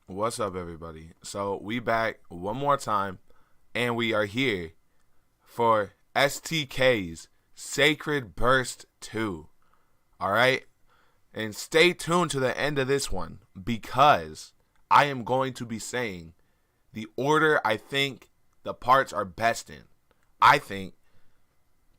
What's up, everybody? So we back one more time, and we are here for STK's Sacred Burst 2. All right, and stay tuned to the end of this one because I am going to be saying the order I think the parts are best in. I think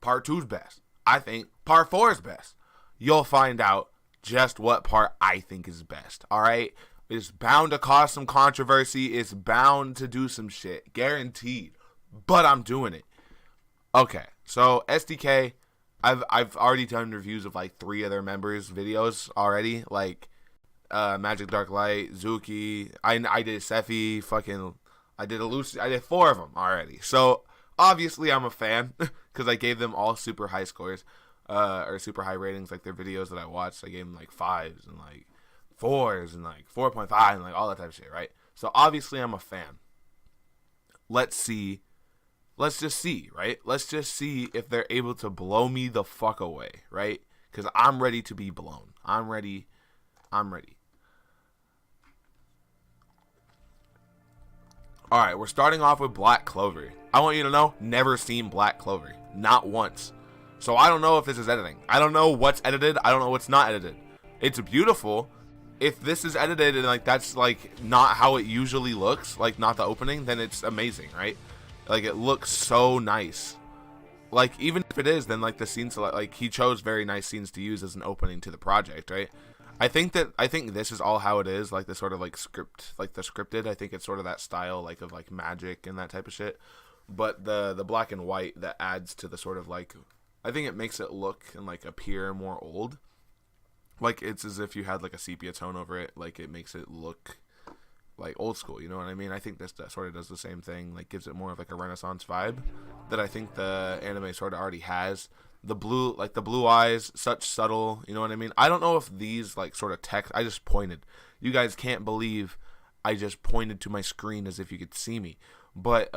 part two's best. I think part four is best. You'll find out just what part I think is best. All right. It's bound to cause some controversy. It's bound to do some shit. Guaranteed. But I'm doing it. Okay. So STK, I've already done reviews of like 3 other members' videos already. Like Magic Dark Light, Zuki. I did Sephi, I did Lucy. I did 4 of them already. So obviously I'm a fan because I gave them all super high scores. Or super high ratings, like their videos that I watched. I gave them like 5s and like 4s and like 4.5 and like all that type of shit, right? So obviously I'm a fan. Let's just see, right? Let's just see if they're able to blow me the fuck away, right? Because I'm ready to be blown. I'm ready. Alright, we're starting off with Black Clover. I want you to know, never seen Black Clover. Not once. So I don't know if this is editing. I don't know what's edited. I don't know what's not edited. It's beautiful. If this is edited and like that's like not how it usually looks, like not the opening, then it's amazing, right? Like it looks so nice. Like even if it is, then like the scenes, like he chose very nice scenes to use as an opening to the project, right? I think this is all how it is, like the sort of like script, like the scripted. I think it's sort of that style, like of like magic and that type of shit. But the black and white that adds to the sort of like, I think it makes it look and like appear more old. Like it's as if you had like a sepia tone over it. Like it makes it look like old school. You know what I mean? I think this sort of does the same thing. Like gives it more of like a Renaissance vibe that I think the anime sort of already has. The blue, like the blue eyes, such subtle. You know what I mean? I don't know if these like sort of text. I just pointed. You guys can't believe I just pointed to my screen as if you could see me. But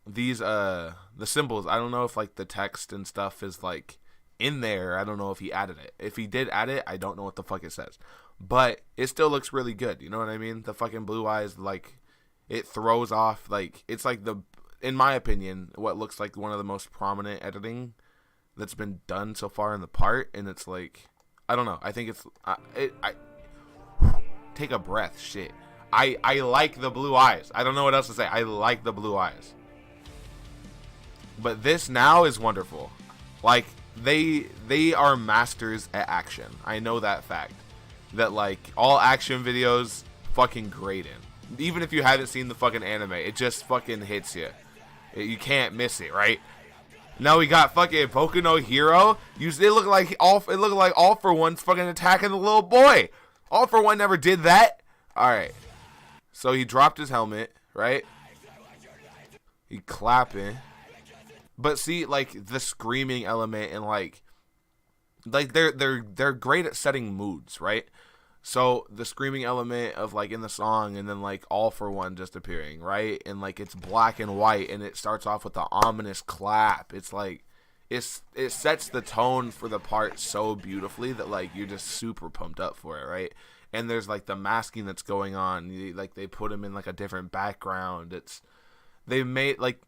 these the symbols, I don't know if like the text and stuff is like in there. I don't know if he added it. If he did add it, I don't know what the fuck it says, but it still looks really good. You know what I mean? The fucking blue eyes, like it throws off, like it's like in my opinion, what looks like one of the most prominent editing that's been done so far in the part. And it's like, I don't know, I think it's I take a breath, shit. I like the blue eyes. I don't know what else to say. I like the blue eyes. But this now is wonderful. Like they are masters at action. I know that fact. That like all action videos fucking great in. Even if you haven't seen the fucking anime, it just fucking hits you. You can't miss it, right? Now we got fucking Boku no Hero. It looked like All For One's fucking attacking the little boy. All For One never did that. All right. So he dropped his helmet, right? He clapping. But see, like the screaming element and like they're great at setting moods, right? So the screaming element of like in the song, and then like All For One just appearing, right? And like it's black and white, and it starts off with the ominous clap. It's like it sets the tone for the part so beautifully that like you're just super pumped up for it, right? And there's like the masking that's going on. Like they put him in like a different background. They made like.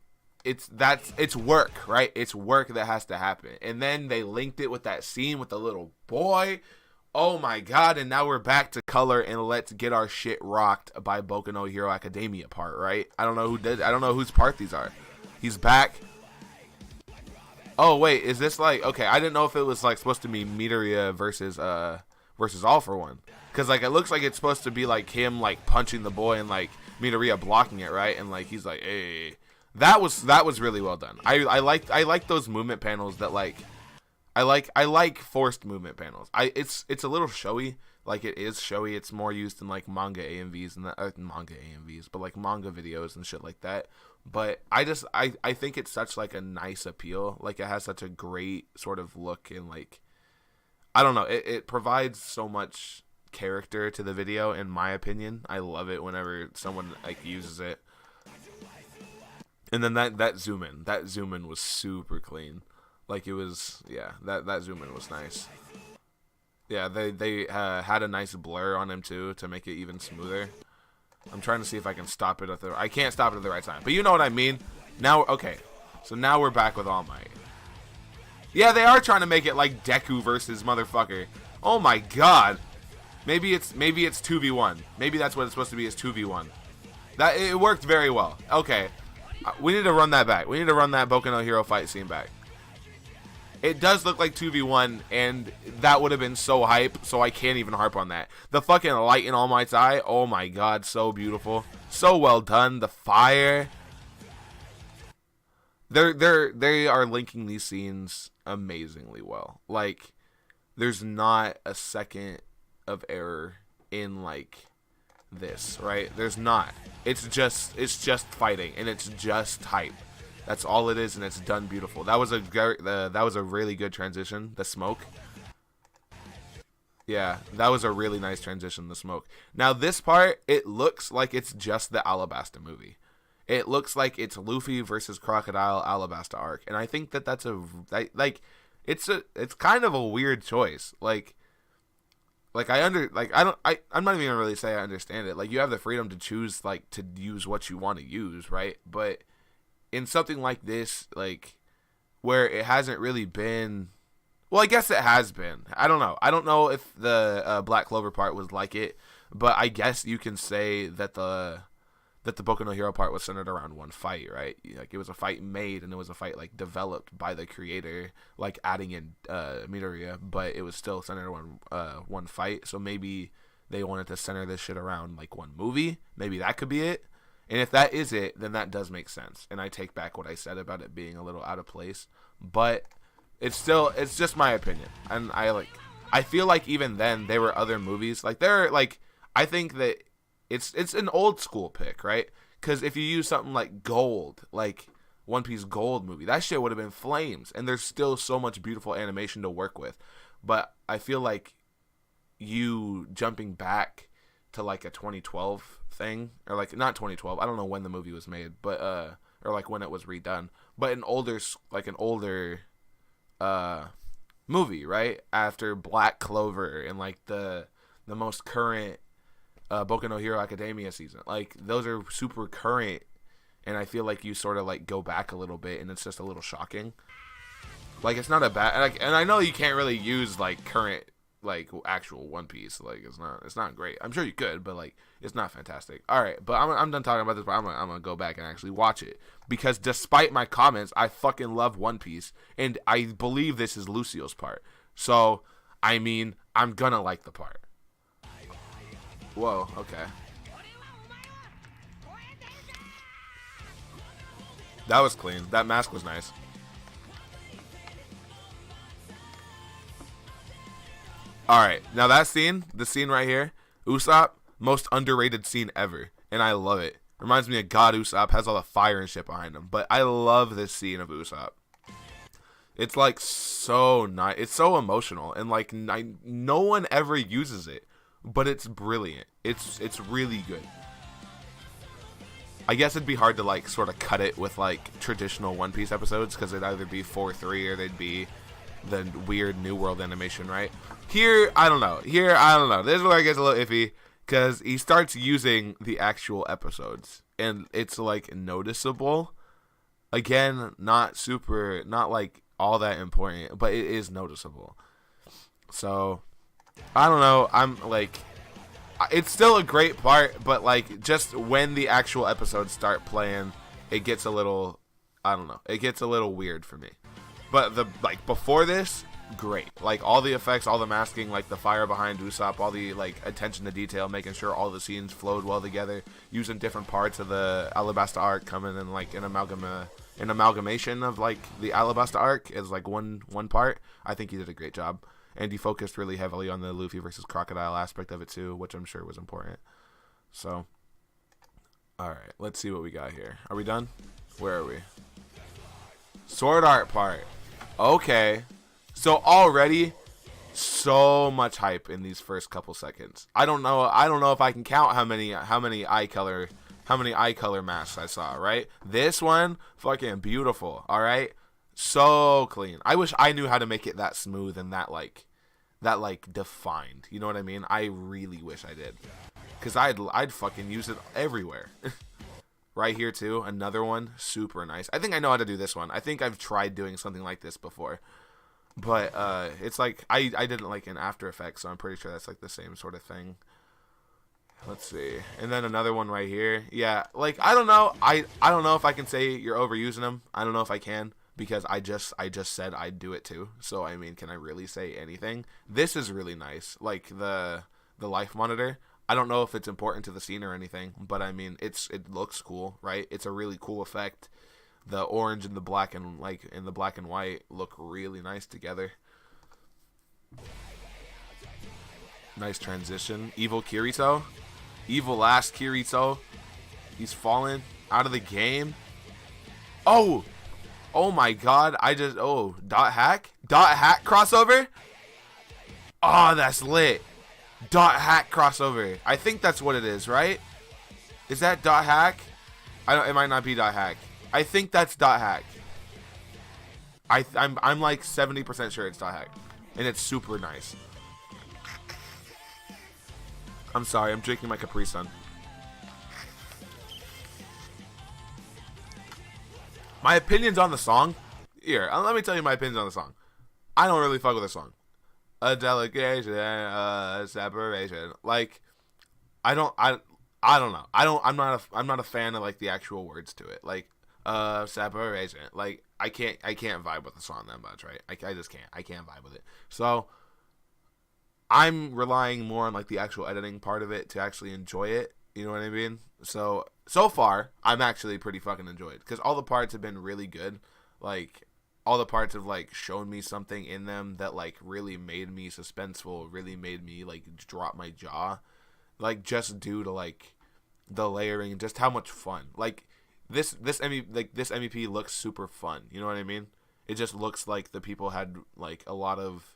It's work, right? It's work that has to happen. And then they linked it with that scene with the little boy. Oh my god, and now we're back to color and let's get our shit rocked by Boku no Hero Academia part, right? I don't know who did. I don't know whose part these are. He's back. Oh wait, is this like, okay, I didn't know if it was like supposed to be Midoriya versus All For One. Cuz like it looks like it's supposed to be like him like punching the boy and like Midoriya blocking it, right? And like he's like, "Hey." That was really well done. I like those movement panels that like I like forced movement panels. It's a little showy, like it is showy. It's more used in like manga AMVs and manga AMVs, but like manga videos and shit like that. But I think it's such like a nice appeal. Like it has such a great sort of look, and like I don't know, it provides so much character to the video in my opinion. I love it whenever someone like uses it. And then that zoom in was super clean. Like it was, yeah, that zoom in was nice. Yeah, they had a nice blur on him too to make it even smoother. I'm trying to see if I can stop it at the... I can't stop it at the right time. But you know what I mean. Now, okay. So now we're back with All Might. Yeah, they are trying to make it like Deku versus motherfucker. Oh my god. Maybe it's 2v1. Maybe that's what it's supposed to be, is 2v1. That it worked very well. Okay. We need to run that back. We need to run that Boku no Hero fight scene back. It does look like 2v1, and that would have been so hype, so I can't even harp on that. The fucking light in All Might's eye, oh my god, so beautiful. So well done. The fire. They are linking these scenes amazingly well. Like, there's not a second of error in, like, this, right? There's not. It's just fighting, and it's just hype. That's all it is, and it's done beautiful. That was a really good transition. The smoke. Yeah, that was a really nice transition. The smoke. Now this part, it looks like it's just the Alabasta movie. It looks like it's Luffy versus Crocodile Alabasta arc, and I think that that's it's kind of a weird choice. I'm not even gonna really say I understand it. Like, you have the freedom to choose, like, to use what you want to use, right? But in something like this, like, where it hasn't really been, well, I guess it has been. I don't know. I don't know if the Black Clover part was like it, but I guess you can say that the Boku no Hero part was centered around one fight, right? Like, it was a fight made, and it was a fight, like, developed by the creator, like, adding in Midoriya, but it was still centered around one fight. So maybe they wanted to center this shit around, like, one movie. Maybe that could be it. And if that is it, then that does make sense. And I take back what I said about it being a little out of place. But it's just my opinion. And I feel like even then there were other movies. Like, I think that it's an old school pick, right? Because if you use something like Gold, like One Piece Gold movie, that shit would have been flames. And there's still so much beautiful animation to work with. But I feel like you jumping back to, like, a 2012 thing, or, like, not 2012, I don't know when the movie was made, but or, like, when it was redone, but an older movie, right, after Black Clover and, like, the most current Boku no Hero Academia season. Like, those are super current, and I feel like you sort of, like, go back a little bit, and it's just a little shocking. Like, it's not a bad, like, and I know you can't really use, like, current, like, actual One Piece. Like, it's not great. I'm sure you could, but, like, it's not fantastic. All right, but I'm done talking about this, but I'm gonna go back and actually watch it, because despite my comments, I fucking love One Piece, and I believe this is Lucio's part. So, I mean, I'm gonna like the part. Whoa, okay. That was clean. That mask was nice. Alright, now that scene, the scene right here, Usopp, most underrated scene ever, and I love it. Reminds me of God Usopp, has all the fire and shit behind him, but I love this scene of Usopp. It's, like, so nice, it's so emotional, and, like, no one ever uses it, but it's brilliant. It's really good. I guess it'd be hard to, like, sort of cut it with, like, traditional One Piece episodes, because it'd either be 4-3 or they'd be the weird New World animation, right? Here, I don't know. This is where it gets a little iffy, because he starts using the actual episodes, and it's, like, noticeable. Again, not like all that important, but it is noticeable. So, I don't know. I'm like, it's still a great part, but, like, just when the actual episodes start playing, it gets a little, I don't know. It gets a little weird for me. But before this, great. Like, all the effects, all the masking, like the fire behind Usopp, all the, like, attention to detail, making sure all the scenes flowed well together, using different parts of the Alabasta arc, coming in, like, an amalgamation of, like, the Alabasta arc as, like, one part. I think he did a great job. And he focused really heavily on the Luffy versus Crocodile aspect of it too, which I'm sure was important. So, alright, let's see what we got here. Are we done? Where are we? Sword art part. Okay. So already, so much hype in these first couple seconds. I don't know if I can count how many eye color masks I saw, right? This one, fucking beautiful, alright? So clean. I wish I knew how to make it that smooth and that defined. You know what I mean? I really wish I did. because I'd fucking use it everywhere. Right here too, another one, super nice. I think I know how to do this one. I think I've tried doing something like this before, but it's like I didn't like in After Effects, so I'm pretty sure that's like the same sort of thing. Let's see, and then another one right here. Yeah, like I don't know, I don't know if I can say you're overusing them. I don't know if I can, because I just said I'd do it too. So I mean, can I really say anything? This is really nice, like the life monitor. I don't know if it's important to the scene or anything, but I mean, it looks cool, right? It's a really cool effect. The orange and the black and white look really nice together. Nice transition. Evil Kirito. Evil ass Kirito. He's fallen out of the game. Oh! Oh my god. Dot hack? Dot hack crossover? Oh, that's lit. Dot hack crossover. I think that's what it is, right? Is that dot hack? It might not be dot hack. I think that's dot hack. I'm like 70% sure it's dot hack, and it's super nice. I'm sorry, I'm drinking my Capri Sun. My opinions on the song. Here, let me tell you my opinions on the song. I don't really fuck with the song. A delegation, a separation. Like, I don't know. I'm not a fan of like the actual words to it. Like, separation. Like, I can't vibe with the song that much, right? I just can't. I can't vibe with it. So I'm relying more on like the actual editing part of it to actually enjoy it. You know what I mean? So far, I'm actually pretty fucking enjoyed, because all the parts have been really good. Like, all the parts have like shown me something in them that like really made me suspenseful, really made me like drop my jaw, like just due to like the layering, just how much fun. Like this MEP looks super fun. You know what I mean? It just looks like the people had like a lot of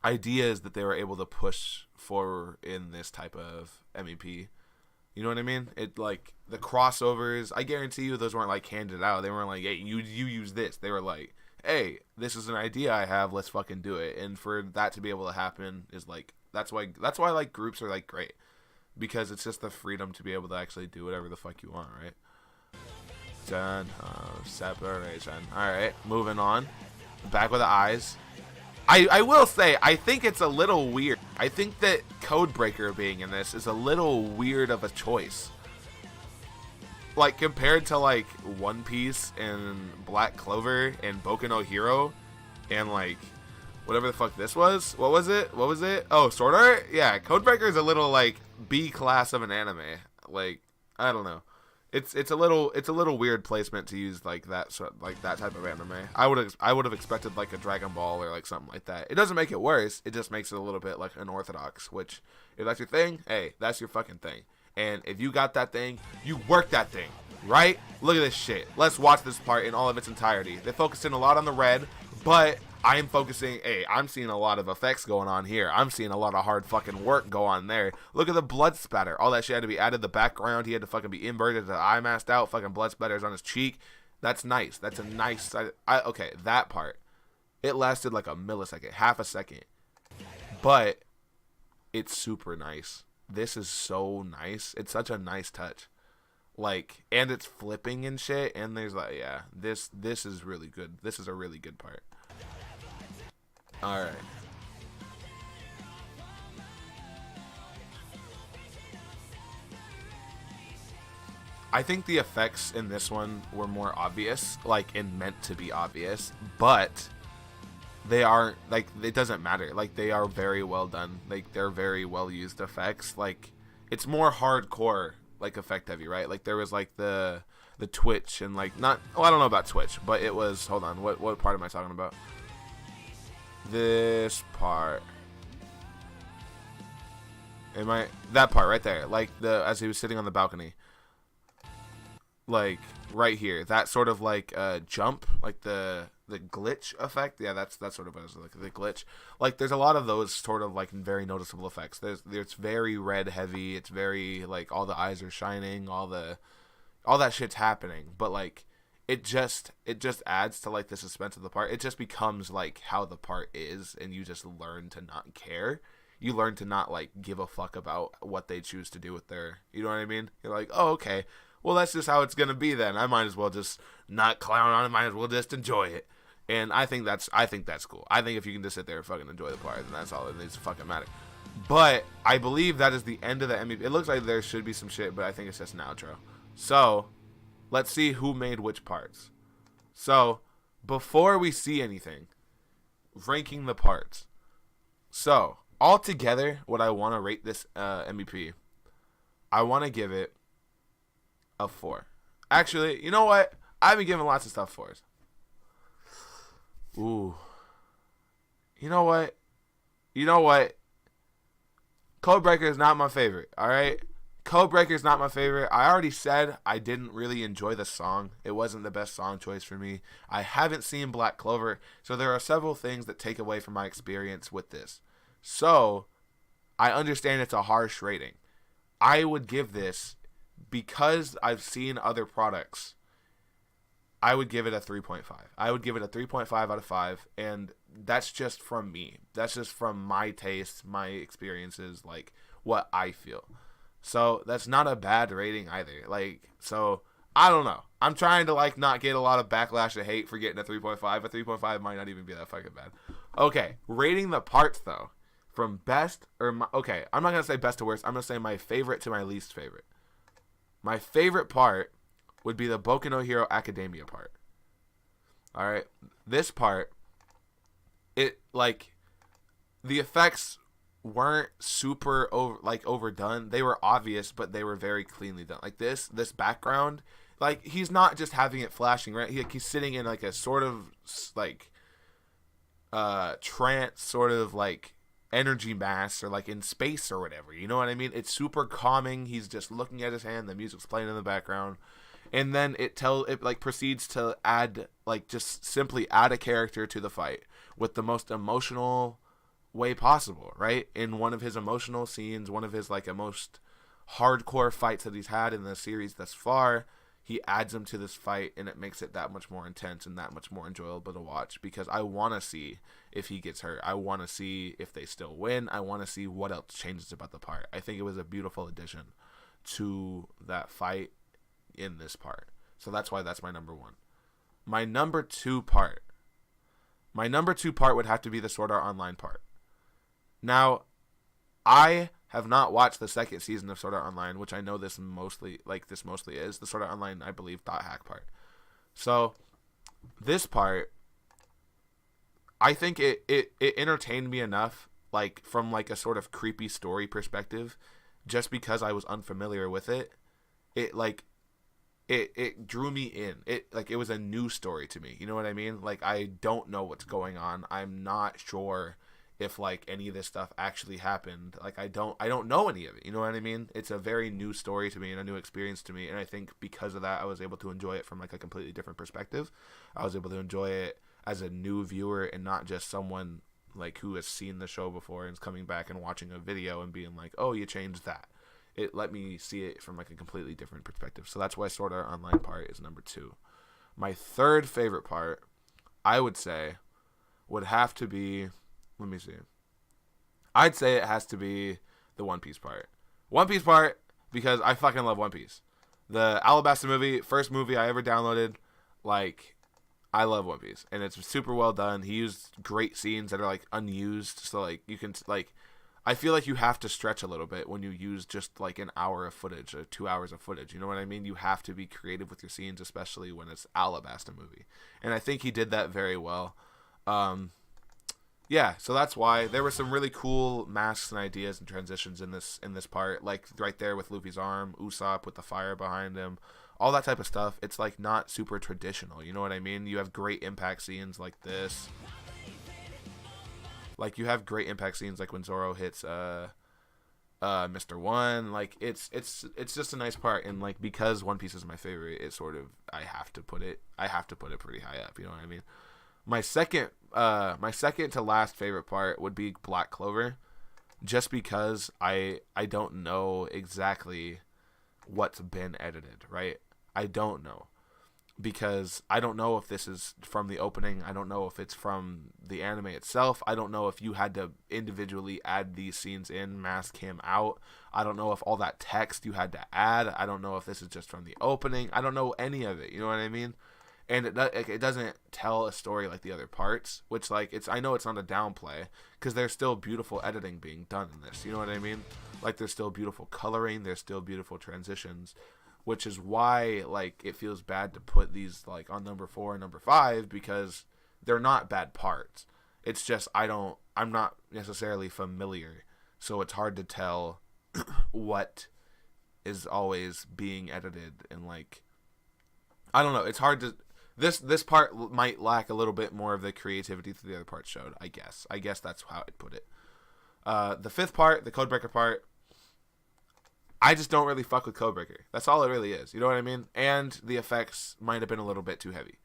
ideas that they were able to push for in this type of MEP. You know what I mean? It like the crossovers, I guarantee you those weren't like handed out. They weren't like, hey, you use this. They were like, hey, this is an idea I have, let's fucking do it. And for that to be able to happen is like, that's why like groups are like great, because it's just the freedom to be able to actually do whatever the fuck you want, right? Done. Separation. Alright, moving on. Back with the eyes. I will say, I think it's a little weird. I think that Codebreaker being in this is a little weird of a choice. Like, compared to, like, One Piece and Black Clover and Boku no Hero and, like, whatever the fuck this was. What was it? Oh, Sword Art? Yeah, Codebreaker is a little, like, B class of an anime. Like, I don't know. It's a little weird placement to use like that type of anime. I would have expected like a Dragon Ball or like something like that. It doesn't make it worse. It just makes it a little bit like unorthodox. Which, if that's your thing, hey, that's your fucking thing. And if you got that thing, you work that thing, right? Look at this shit. Let's watch this part in all of its entirety. They focused in a lot on the red, but I'm focusing, hey, I'm seeing a lot of effects going on here. I'm seeing a lot of hard fucking work go on there. Look at the blood spatter. All that shit had to be added. The background, he had to fucking be inverted. The eye masked out. Fucking blood spatters on his cheek. That's nice. That's a nice, okay, that part. It lasted like a millisecond, half a second. But it's super nice. This is so nice. It's such a nice touch. Like, and it's flipping and shit. And there's like, yeah, this is really good. This is a really good part. Alright. I think the effects in this one were more obvious, like, and meant to be obvious, but they aren't, like, it doesn't matter. Like, they are very well done. Like, they're very well used effects. Like, it's more hardcore, like, effect heavy, right? Like, there was, like, the twitch and, like, not, oh, I don't know about twitch, but it was, hold on, what part am I talking about? This part. That part right there, like as he was sitting on the balcony, like right here, that sort of like jump, like the glitch effect. Yeah, that's sort of what it was, like the glitch. Like there's a lot of those sort of like very noticeable effects. It's very red heavy. It's very like all the eyes are shining, all that shit's happening, but like it just adds to like the suspense of the part. It just becomes like how the part is, and you just learn to not care. you learn to not like give a fuck about what they choose to do with their, you know what I mean? You're like, oh, okay, well, that's just how it's gonna be then. I might as well just not clown on it. Might as well just enjoy it. And I think that's cool. I think if you can just sit there and fucking enjoy the part, then that's all that needs to fucking matter. But I believe that is the end of the MVP. It looks like there should be some shit, but I think it's just an outro. So let's see who made which parts. So before we see anything, ranking the parts. So altogether, what I want to rate this MVP, I want to give it a 4. Actually, you know what? I've been giving lots of stuff 4s. Ooh. You know what? Codebreaker is not my favorite, alright? Codebreaker is not my favorite. I already said I didn't really enjoy the song. It wasn't the best song choice for me. I haven't seen Black Clover, so there are several things that take away from my experience with this. So, I understand it's a harsh rating. I would give this, because I've seen other products, I would give it a 3.5. I would give it a 3.5 out of 5, and that's just from me. That's just from my taste, my experiences, like what I feel. So that's not a bad rating either. Like, so I don't know. I'm trying to like not get a lot of backlash and hate for getting a 3.5. A 3.5 might not even be that fucking bad. Okay, rating the parts though, from best okay, I'm not gonna say best to worst. I'm gonna say my favorite to my least favorite. My favorite part would be the Boku no Hero Academia part. Alright, this part, it, like, the effects weren't super overdone. They were obvious, but they were very cleanly done. Like, this background, like, he's not just having it flashing, right? He's sitting in, like, a sort of, like, trance, sort of, like, energy mass, or like in space or whatever, you know what I mean? It's super calming. He's just looking at his hand, the music's playing in the background, and then it like proceeds to add, like, just simply add a character to the fight with the most emotional way possible, right? In one of his emotional scenes, one of his like most hardcore fights that he's had in the series thus far, he adds him to this fight, and it makes it that much more intense and that much more enjoyable to watch, because I want to see if he gets hurt. I want to see if they still win. I want to see what else changes about the part. I think it was a beautiful addition to that fight in this part. So that's why that's my number 1. My number 2 part would have to be the Sword Art Online part. Now, I have not watched the second season of Sword Art Online, which I know this mostly is the Sword Art Online, I believe, dot hack part. So this part, I think it entertained me enough, like, from like a sort of creepy story perspective, just because I was unfamiliar with it. It like it drew me in. It was a new story to me. You know what I mean? Like, I don't know what's going on. I'm not sure if like any of this stuff actually happened. Like, I don't know any of it. You know what I mean? It's a very new story to me and a new experience to me. And I think because of that, I was able to enjoy it from like a completely different perspective. I was able to enjoy it as a new viewer and not just someone like who has seen the show before and is coming back and watching a video and being like, oh, you changed that. It let me see it from like a completely different perspective. So that's why Sword Art Online part is number 2. My third favorite part, I would say, would have to be, let me see. I'd say it has to be the One Piece part. One Piece part, because I fucking love One Piece. The Alabasta movie, first movie I ever downloaded, like, I love One Piece. And it's super well done. He used great scenes that are, like, unused. So, like, you can, like, I feel like you have to stretch a little bit when you use just, like, an hour of footage or 2 hours of footage. You know what I mean? You have to be creative with your scenes, especially when it's Alabasta movie. And I think he did that very well. Yeah, so that's why there were some really cool masks and ideas and transitions in this part, like right there with Luffy's arm, Usopp with the fire behind him, all that type of stuff. It's like not super traditional, you know what I mean? You have great impact scenes like this. Like, you have great impact scenes like when Zoro hits Mr. One. Like, it's just a nice part, and like, because One Piece is my favorite, it sort of, I have to put it pretty high up, you know what I mean? My second to last favorite part would be Black Clover, just because I don't know exactly what's been edited, right? I don't know. because I don't know if this is from the opening. I don't know if it's from the anime itself. I don't know if you had to individually add these scenes in, mask him out. I don't know if all that text you had to add. I don't know if this is just from the opening. I don't know any of it. You know what I mean? And it doesn't tell a story like the other parts, which like I know it's not a downplay because there's still beautiful editing being done in this. You know what I mean? Like there's still beautiful coloring, there's still beautiful transitions, which is why like it feels bad to put these like on number 4 and number 5 because they're not bad parts. It's just I'm not necessarily familiar, so it's hard to tell what is always being edited and like I don't know. It's hard to this part might lack a little bit more of the creativity that the other parts showed. I guess that's how I'd put it. The 5th part, the Codebreaker part, I just don't really fuck with Codebreaker. That's all it really is. You know what I mean? And the effects might have been a little bit too heavy.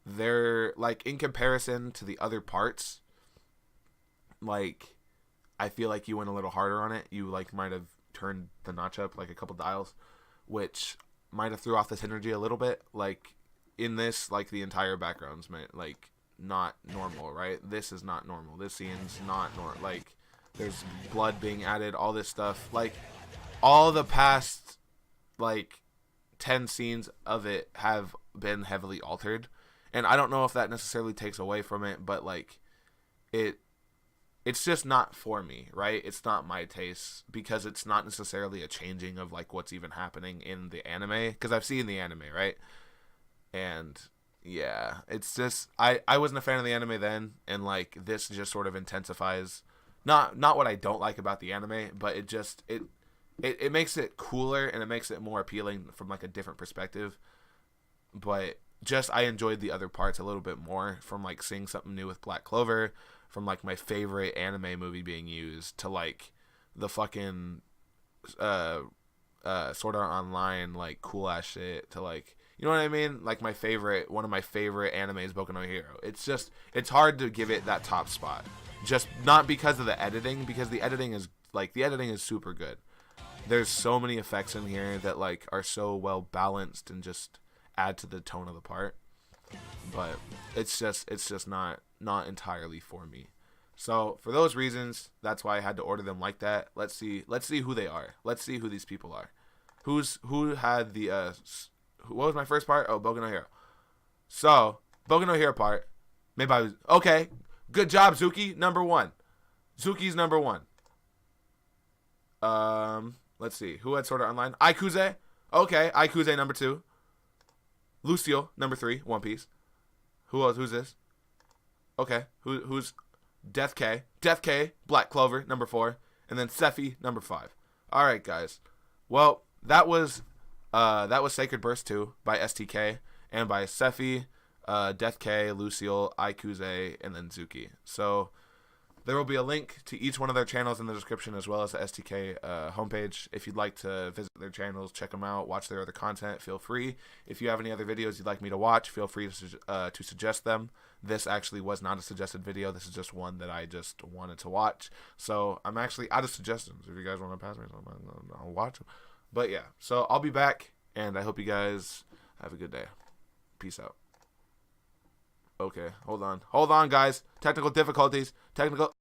They're like in comparison to the other parts, like I feel like you went a little harder on it. You like might have turned the notch up like a couple dials, which might have threw off the synergy a little bit. Like in this, like the entire background's like not normal, right? This is not normal. This scene's not normal. Like there's blood being added, all this stuff. Like all the past like 10 scenes of it have been heavily altered, and I don't know if that necessarily takes away from it, but like it's just not for me, right? It's not my taste because it's not necessarily a changing of like what's even happening in the anime, because I've seen the anime, right? And yeah, it's just I wasn't a fan of the anime then, and like this just sort of intensifies not what I don't like about the anime, but it makes it cooler and it makes it more appealing from like a different perspective. But just I enjoyed the other parts a little bit more, from like seeing something new with Black Clover, from like my favorite anime movie being used, to like the fucking Sword Art Online like cool ass shit, to like, you know what I mean? Like one of my favorite animes, Boku no Hero. It's just, it's hard to give it that top spot. Just not because of the editing, because the editing is super good. There's so many effects in here that like are so well balanced and just add to the tone of the part. But it's just not entirely for me. So for those reasons, that's why I had to order them like that. Let's see who they are. Let's see who these people are. Who had the what was my first part? Oh, Boku no Hero. So Boku no Hero part made by, okay, good job, Zuki. Number 1. Zuki's number 1. Let's see who had Sword Art Online. Aikuze. Okay, Aikuze number 2. Lucio number 3. One Piece. Who else? Who's this? Okay, who's Death K? Death K, Black Clover number 4, and then Sephi number 5. All right, guys. Well, that was Sacred Burst 2 by STK and by Sephi, Death K, Lucio, Aikuze, and then Zuki. So there will be a link to each one of their channels in the description, as well as the STK homepage. If you'd like to visit their channels, check them out, watch their other content, feel free. If you have any other videos you'd like me to watch, feel free to suggest them. This actually was not a suggested video. This is just one that I just wanted to watch. So I'm actually out of suggestions. If you guys want to pass me something, I'll watch them. But yeah, so I'll be back, and I hope you guys have a good day. Peace out. Okay, hold on, guys. Technical difficulties.